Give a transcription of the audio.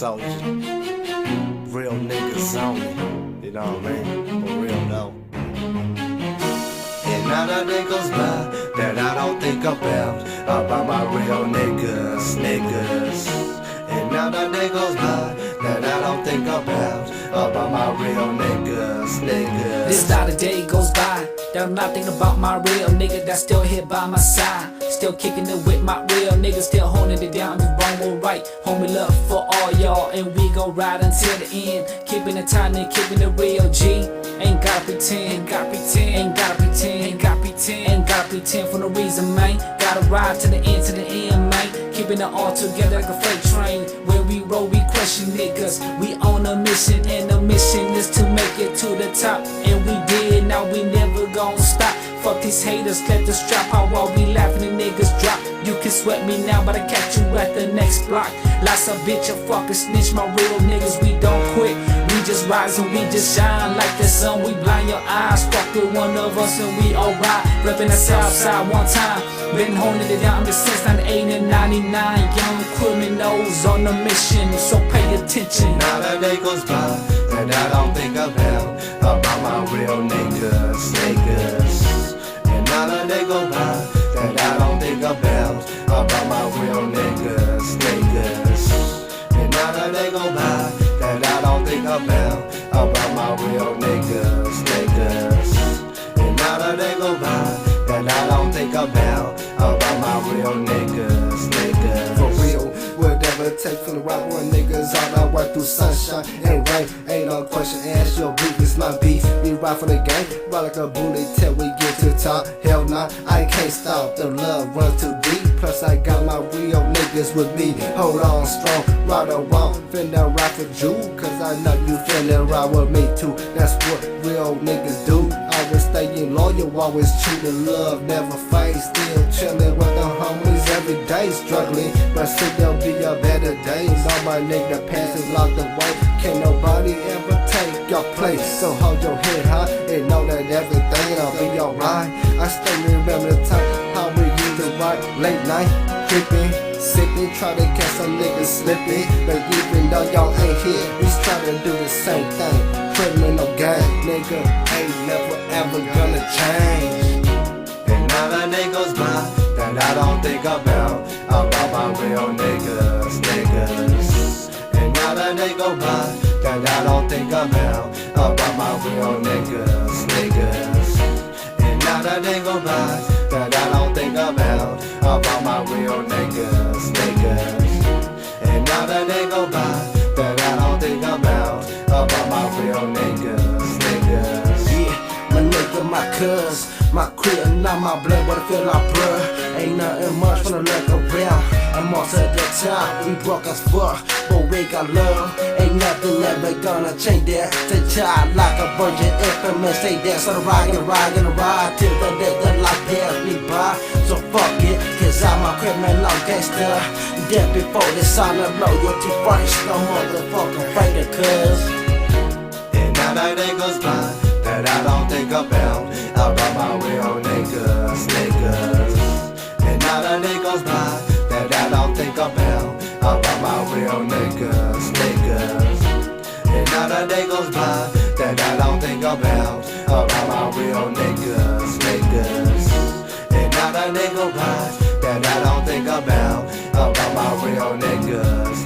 soldier. Real niggas only. You know what I mean? For real though. And not a day goes by that I don't think about my real niggas. And not a day goes by that I don't think about my real niggas. This not a day goes by that I'm not thinking about my real nigga that's still here by my side. Still kicking it with my real niggas, still holding it down, wrong or right. Homie, love for all y'all, and we gon' ride until the end. Keeping it tight and keeping it real, G. Ain't gotta pretend, ain't gotta pretend, ain't gotta pretend, ain't gotta pretend, ain't gotta pretend for no reason, man. Gotta ride to the end, man. Keeping it all together like a freight train. When we roll, we question niggas. We on a mission, and the mission is to make it to the top. And we did, now we never gon' stop. Fuck these haters, let the strap out while we laughing and niggas drop. You can sweat me now, but I catch you at the next block. Lots of bitch, a fucking snitch, my real niggas, we don't quit. We just rise and we just shine like the sun. We blind your eyes, fuck with one of us and we alright. Reppin' the south side one time, been holding it down since 98 and 99. Young criminals on a mission, so pay attention. Not a day goes by that I don't think about my real niggas. And not a day goes by that I don't think about my real niggas. And not a day goes by that I don't think about my real niggas. And not a day goes by that I don't think about my real niggas. For real, whatever it takes from the right one, niggas all I work through sunshine and rain. Ain't no question, ask your beef, it's my beef. We ride for the game, ride like a bullet till we get to the top. Hell nah, I can't stop, the love runs too deep. Plus I got my real niggas with me. Hold on strong, right or wrong, finna ride for you, cause I know you finna ride with me too. That's what real niggas do. Always staying loyal, always true to love, never fade. Still chillin' with the homies every day, struggling, but still there'll be a better day. All my nigga past is locked away, can't nobody ever take your place. So hold your head high and know that everything'll be alright. I still remember the time how we used to ride late night, creeping, sipping, try to catch some niggas slipping. But even though y'all ain't here, we try to do the same thing. Criminal gang, nigga, ain't never ever gonna change. And not a day goes by that I don't think about my real niggas. And not a day goes by that I don't think about my real niggas. And not a day goes by that I don't think about my real niggas. And not a day goes by that I don't think about my real niggas. Yeah, my nigga, my cuz, my crib, not my blood, but I feel like bruh. Ain't nothing much from the look around. And most of the time, we broke as fuck, but we got love. Ain't nothing ever gonna change that. Stay child like a virgin infamous, stay there. So the ride and ride till the day the life pass me by. So fuck it, cause I'm a criminal gangster. Dead before this sign of loyalty first. No motherfucking fighter, cuz. And not a day goes by that I don't think about my real niggas. And not a day goes by that I don't think about my real niggas. And not a day goes by that I don't think about my real niggas. And not a day goes by that I don't think about my real niggas.